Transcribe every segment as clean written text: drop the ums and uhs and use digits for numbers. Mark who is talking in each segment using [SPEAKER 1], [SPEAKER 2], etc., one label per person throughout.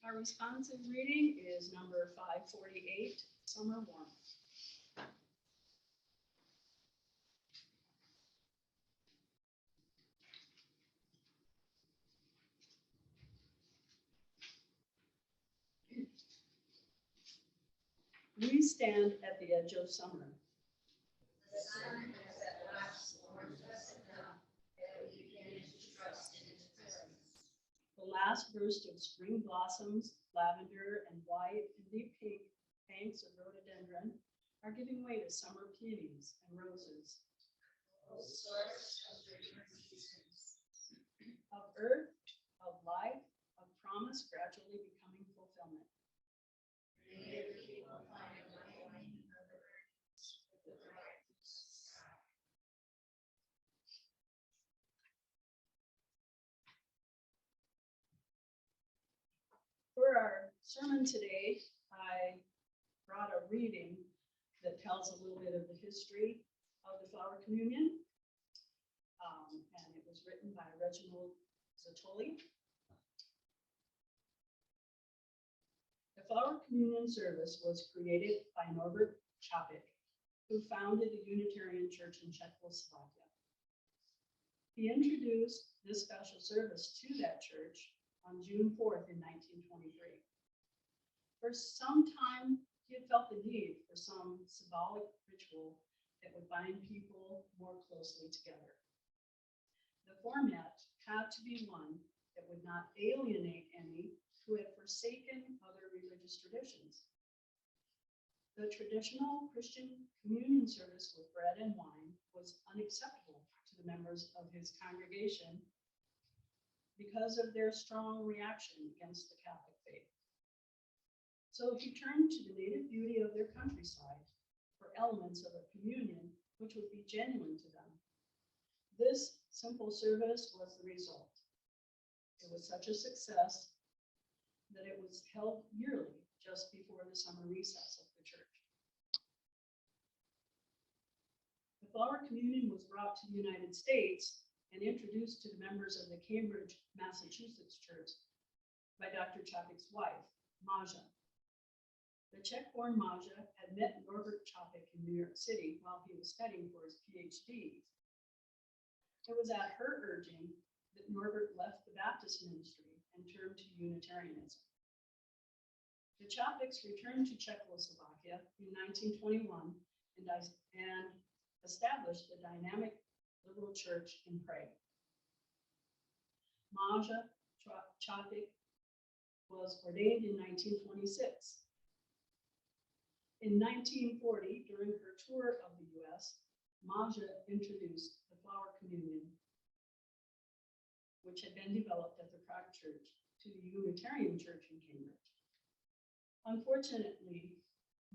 [SPEAKER 1] Our responsive reading is number 548, Summer Warmth. We stand at the edge of summer.
[SPEAKER 2] The sun has at last warmed us enough that we begin to trust in its presence.
[SPEAKER 1] The last burst of spring blossoms, lavender and white and deep pink banks of rhododendron are giving way to summer peonies and roses.
[SPEAKER 2] O source of different seasons.
[SPEAKER 1] Of earth, of life, of promise gradually becoming fulfillment.
[SPEAKER 2] May the people find a lightning of the earth with the brightness.
[SPEAKER 1] For our sermon today, I brought a reading that tells a little bit of the history of the Flower Communion. And it was written by Reginald Zatoli. The Flower Communion service was created by Norbert Chapik, who founded the Unitarian Church in Czechoslovakia. He introduced this special service to that church on June 4th in 1923. For some time, he had felt the need for some symbolic ritual that would bind people more closely together. The format had to be one that would not alienate any who had forsaken other religious traditions. The traditional Christian communion service with bread and wine was unacceptable to the members of his congregation because of their strong reaction against the Catholic faith. So he turned to the native beauty of their countryside for elements of a communion which would be genuine to them. This simple service was the result. It was such a success that it was held yearly just before the summer recess of the church. The Flower Communion was brought to the United States and introduced to the members of the Cambridge, Massachusetts church by Dr. Chapik's wife, Maja. The Czech-born Maja had met Norbert Chapik in New York City while he was studying for his PhD. It was at her urging that Norbert left the Baptist ministry and turned to Unitarianism. The Chapiks returned to Czechoslovakia in 1921 and established a dynamic liberal church in Prague. Maja Chapik was ordained in 1926. In 1940, during her tour of the US, Maja introduced the Flower Communion, which had been developed at the Prague Church, to the Unitarian Church in Cambridge. Unfortunately,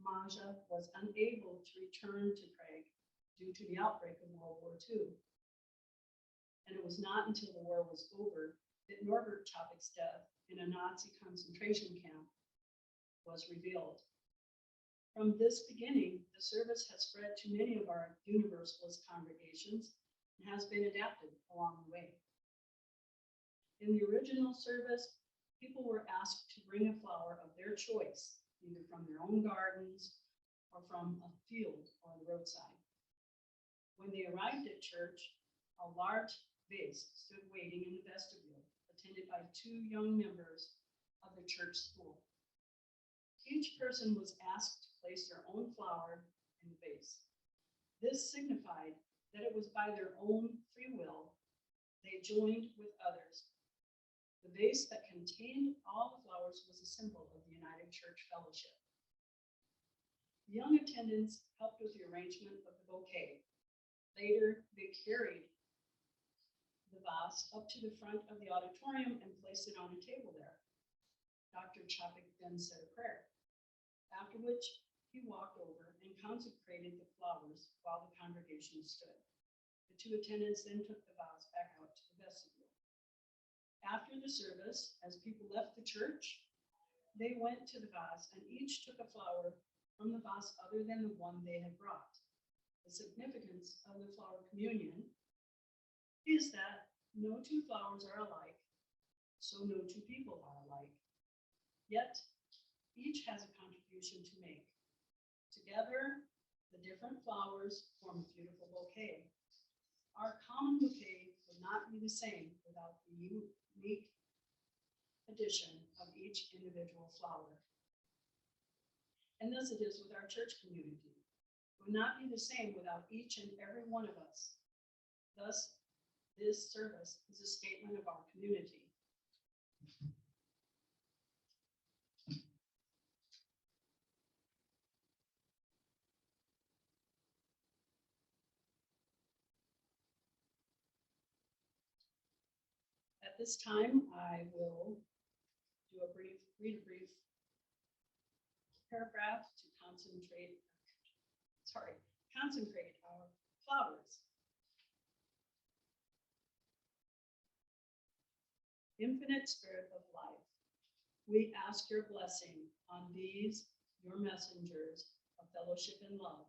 [SPEAKER 1] Maja was unable to return to Prague due to the outbreak of World War II. And it was not until the war was over that Norbert Chapik's death in a Nazi concentration camp was revealed. From this beginning, the service has spread to many of our Universalist congregations and has been adapted along the way. In the original service, people were asked to bring a flower of their choice, either from their own gardens or from a field or the roadside. When they arrived at church, a large vase stood waiting in the vestibule, attended by 2 young members of the church school. Each person was asked to place their own flower in the vase. This signified that it was by their own free will they joined with others. The vase that contained all the flowers was a symbol of the United Church Fellowship. The young attendants helped with the arrangement of the bouquet. Later, they carried the vase up to the front of the auditorium and placed it on a table there. Dr. Chapik then said a prayer, after which he walked over and consecrated the flowers while the congregation stood. The 2 attendants then took the vase back out to the vestibule. After the service, as people left the church, they went to the vase and each took a flower from the vase other than the one they had brought. The significance of the Flower Communion is that no 2 flowers are alike, so no 2 people are alike. Yet, each has a contribution to make. Together, the different flowers form a beautiful bouquet. Our common bouquet would not be the same without the unique addition of each individual flower. And thus it is with our church community. It would not be the same without each and every one of us. Thus, this service is a statement of our community. At this time, I will read a brief paragraph to consecrate our flowers. Infinite Spirit of life, we ask your blessing on these, your messengers of fellowship and love.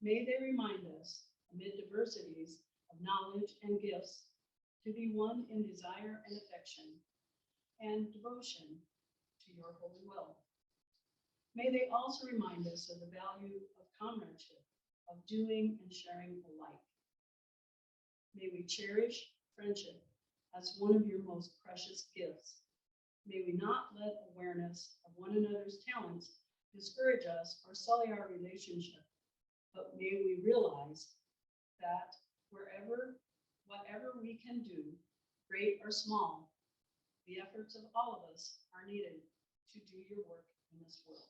[SPEAKER 1] May they remind us, amid diversities of knowledge and gifts, to be one in desire and affection and devotion to your holy will. May they also remind us of the value of comradeship, of doing and sharing alike. May we cherish friendship as one of your most precious gifts. May we not let awareness of one another's talents discourage us or sully our relationship, but may we realize that whatever we can do, great or small, the efforts of all of us are needed to do your work in this world.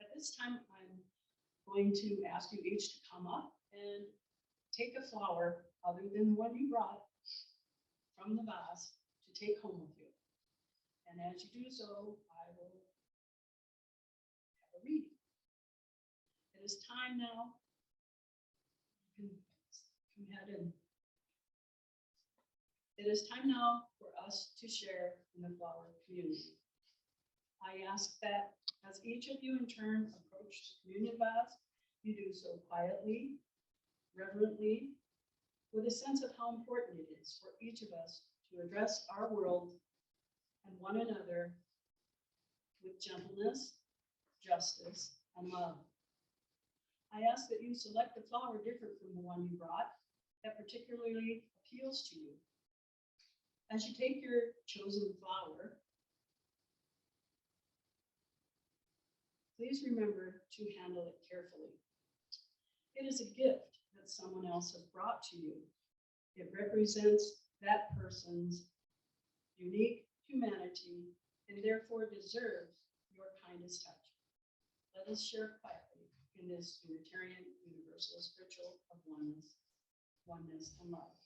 [SPEAKER 1] At this time, I'm going to ask you each to come up and take a flower other than the one you brought from the vase to take home with you. And as you do so, I will have a reading. It is time now. You can come ahead and it is time now for us to share in the flower community. I ask that as each of you in turn approach the communion vase, you do so quietly, reverently, with a sense of how important it is for each of us to address our world and one another with gentleness, justice, and love. I ask that you select a flower different from the one you brought that particularly appeals to you. As you take your chosen flower, please remember to handle it carefully. It is a gift that someone else has brought to you. It represents that person's unique humanity and therefore deserves your kindest touch. Let us share quietly in this Unitarian universalist ritual of oneness and love.